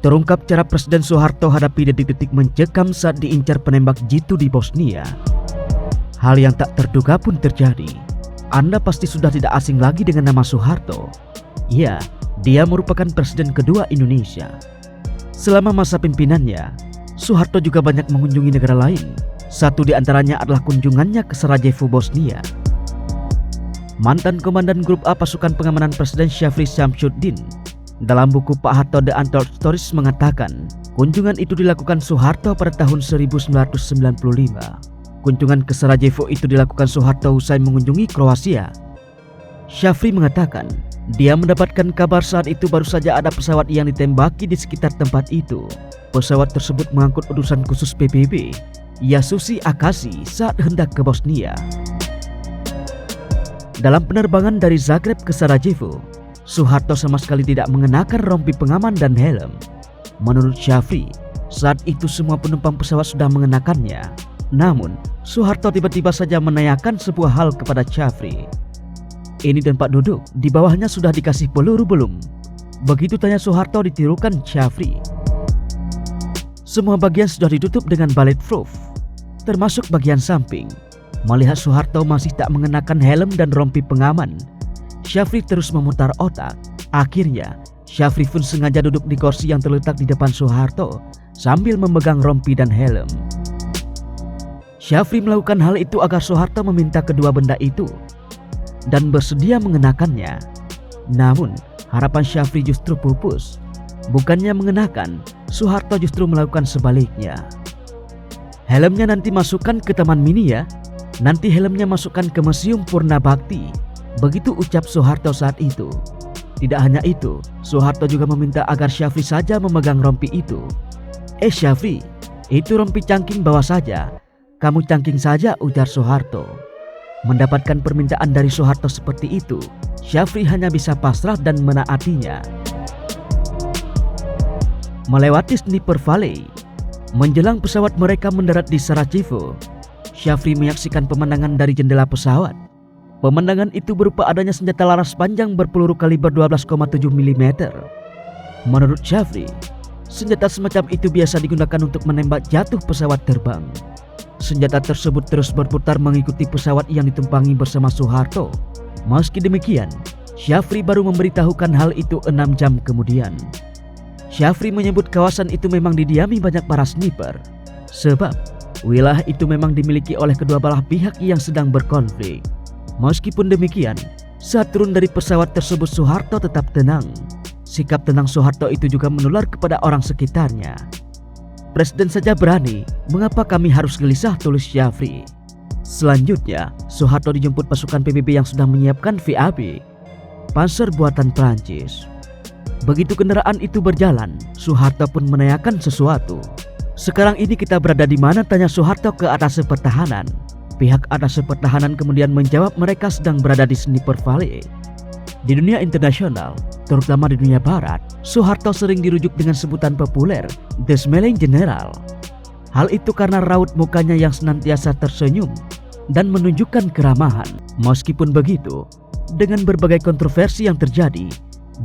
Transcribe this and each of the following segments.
Terungkap cara Presiden Soeharto hadapi detik-detik mencekam saat diincar penembak jitu di Bosnia. Hal yang tak terduga pun terjadi. Anda pasti sudah tidak asing lagi dengan nama Soeharto. Ya, dia merupakan presiden kedua Indonesia. Selama masa pimpinannya, Soeharto juga banyak mengunjungi negara lain. Satu di antaranya adalah kunjungannya ke Sarajevo, Bosnia. Mantan Komandan Grup A Pasukan Pengamanan Presiden Syafri Syamsuddin dalam buku Pak Harto The Untold Stories mengatakan, kunjungan itu dilakukan Soeharto pada tahun 1995. Kunjungan ke Sarajevo itu dilakukan Soeharto usai mengunjungi Kroasia. Syafri mengatakan, dia mendapatkan kabar saat itu baru saja ada pesawat yang ditembaki di sekitar tempat itu. Pesawat tersebut mengangkut utusan khusus PBB, Yasusi Akasi, saat hendak ke Bosnia. Dalam penerbangan dari Zagreb ke Sarajevo, Soeharto sama sekali tidak mengenakan rompi pengaman dan helm. Menurut Syafri, saat itu semua penumpang pesawat sudah mengenakannya. Namun, Soeharto tiba-tiba saja menanyakan sebuah hal kepada Syafri. Ini tempat duduk, di bawahnya sudah dikasih peluru belum? Begitu tanya Soeharto ditirukan Syafri. Semua bagian sudah ditutup dengan bulletproof, termasuk bagian samping. Melihat Soeharto masih tak mengenakan helm dan rompi pengaman, Syafri terus memutar otak. Akhirnya, Syafri pun sengaja duduk di kursi yang terletak di depan Soeharto sambil memegang rompi dan helm. Syafri melakukan hal itu agar Soeharto meminta kedua benda itu dan bersedia mengenakannya. Namun, harapan Syafri justru pupus. Bukannya mengenakan, Soeharto justru melakukan sebaliknya. Helmnya nanti masukkan ke Taman Mini ya. Nanti helmnya masukkan ke Museum Purna Bakti. Begitu ucap Soeharto saat itu. Tidak hanya itu, Soeharto juga meminta agar Syafri saja memegang rompi itu. Syafri, itu rompi cangking bawa saja. Kamu cangking saja, ujar Soeharto. Mendapatkan permintaan dari Soeharto seperti itu, Syafri hanya bisa pasrah dan menaatinya. Melewati Sniper Valley, menjelang pesawat mereka mendarat di Sarajevo, Syafri menyaksikan pemandangan dari jendela pesawat. Pemandangan itu berupa adanya senjata laras panjang berpeluru kaliber 12,7 mm. Menurut Syafri, senjata semacam itu biasa digunakan untuk menembak jatuh pesawat terbang. Senjata tersebut terus berputar mengikuti pesawat yang ditumpangi bersama Soeharto. Meski demikian, Syafri baru memberitahukan hal itu 6 jam kemudian. Syafri menyebut kawasan itu memang didiami banyak para sniper, sebab wilayah itu memang dimiliki oleh kedua belah pihak yang sedang berkonflik. Meskipun demikian, saat turun dari pesawat tersebut Soeharto tetap tenang. Sikap tenang Soeharto itu juga menular kepada orang sekitarnya. Presiden saja berani, mengapa kami harus gelisah, tulis Syafri. Selanjutnya, Soeharto dijemput pasukan PBB yang sudah menyiapkan VAB, Panzer buatan Prancis. Begitu kendaraan itu berjalan, Soeharto pun menanyakan sesuatu. Sekarang ini kita berada di mana, tanya Soeharto ke atase pertahanan. Pihak atase pertahanan kemudian menjawab mereka sedang berada di Sniper Valley. Di dunia internasional, terutama di dunia barat, Soeharto sering dirujuk dengan sebutan populer The Smiling General. Hal itu karena raut mukanya yang senantiasa tersenyum dan menunjukkan keramahan. Meskipun begitu, dengan berbagai kontroversi yang terjadi,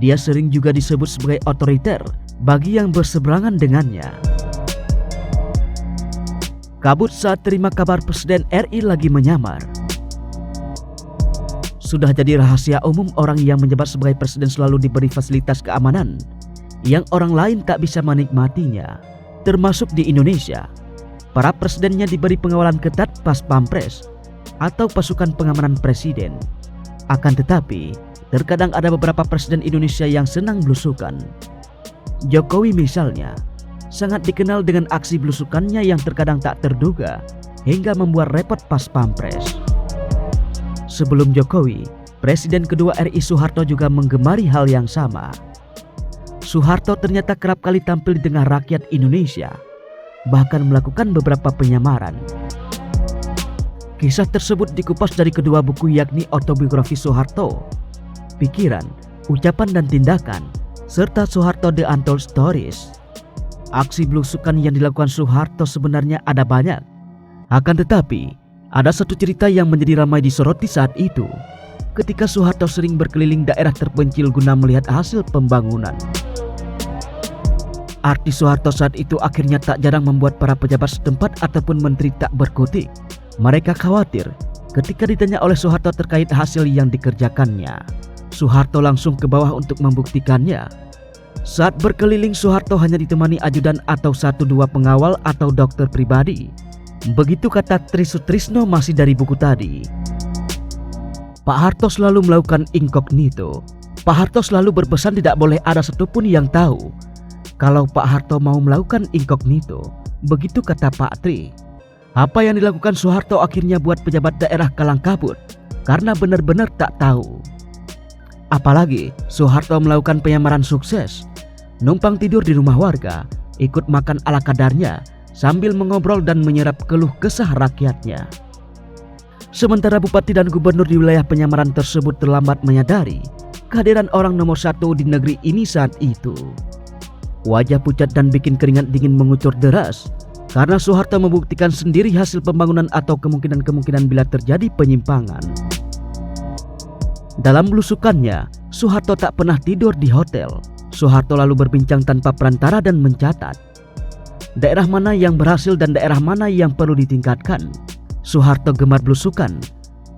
dia sering juga disebut sebagai otoriter bagi yang berseberangan dengannya. Kabut saat terima kabar Presiden RI lagi menyamar. Sudah jadi rahasia umum orang yang menjabat sebagai presiden selalu diberi fasilitas keamanan yang orang lain tak bisa menikmatinya. Termasuk di Indonesia, para presidennya diberi pengawalan ketat pas pampres atau pasukan pengamanan presiden. Akan tetapi, terkadang ada beberapa presiden Indonesia yang senang belusukan. Jokowi misalnya, sangat dikenal dengan aksi belusukannya yang terkadang tak terduga hingga membuat repot pas pampres. Sebelum Jokowi, Presiden kedua RI Soeharto juga menggemari hal yang sama. Soeharto ternyata kerap kali tampil di tengah rakyat Indonesia, bahkan melakukan beberapa penyamaran. Kisah tersebut dikupas dari kedua buku, yakni Autobiografi Soeharto, Pikiran, Ucapan dan Tindakan, serta Soeharto The Untold Stories. Aksi belusukan yang dilakukan Soeharto sebenarnya ada banyak. Akan tetapi, ada satu cerita yang menjadi ramai disoroti saat itu, ketika Soeharto sering berkeliling daerah terpencil guna melihat hasil pembangunan. Arti Soeharto saat itu akhirnya tak jarang membuat para pejabat setempat ataupun menteri tak berkutik. Mereka khawatir ketika ditanya oleh Soeharto terkait hasil yang dikerjakannya. Soeharto langsung ke bawah untuk membuktikannya. Saat berkeliling, Soeharto hanya ditemani ajudan atau 1-2 pengawal atau dokter pribadi. Begitu kata Tri Sutrisno masih dari buku tadi. Pak Harto selalu melakukan incognito. Pak Harto selalu berpesan tidak boleh ada satupun yang tahu kalau Pak Harto mau melakukan incognito. Begitu kata Pak Tri. Apa yang dilakukan Soeharto akhirnya buat pejabat daerah kalang kabut karena benar-benar tak tahu. Apalagi Soeharto melakukan penyamaran sukses, numpang tidur di rumah warga, ikut makan ala kadarnya sambil mengobrol dan menyerap keluh kesah rakyatnya. Sementara bupati dan gubernur di wilayah penyamaran tersebut terlambat menyadari kehadiran orang nomor 1 di negeri ini saat itu. Wajah pucat dan bikin keringat dingin mengucur deras karena Soeharto membuktikan sendiri hasil pembangunan atau kemungkinan-kemungkinan bila terjadi penyimpangan. Dalam belusukannya, Soeharto tak pernah tidur di hotel. Soeharto lalu berbincang tanpa perantara dan mencatat daerah mana yang berhasil dan daerah mana yang perlu ditingkatkan. Soeharto gemar belusukan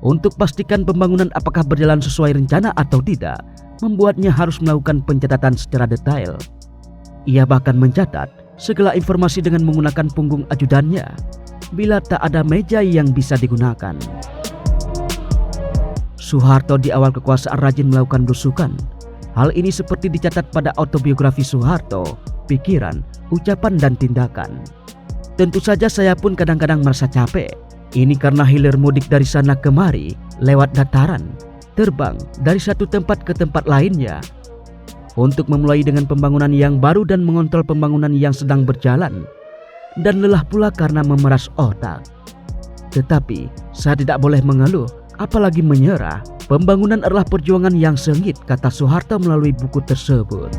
untuk pastikan pembangunan apakah berjalan sesuai rencana atau tidak, membuatnya harus melakukan pencatatan secara detail. Ia bahkan mencatat segala informasi dengan menggunakan punggung ajudannya bila tak ada meja yang bisa digunakan. Soeharto di awal kekuasaan rajin melakukan belusukan. Hal ini seperti dicatat pada autobiografi Soeharto, pikiran, ucapan dan tindakan. Tentu saja saya pun kadang-kadang merasa capek. Ini karena hilir mudik dari sana kemari, lewat dataran, terbang dari satu tempat ke tempat lainnya, untuk memulai dengan pembangunan yang baru dan mengontrol pembangunan yang sedang berjalan, dan lelah pula karena memeras otak. Tetapi saya tidak boleh mengeluh, apalagi menyerah. Pembangunan adalah perjuangan yang sengit, kata Soeharto melalui buku tersebut.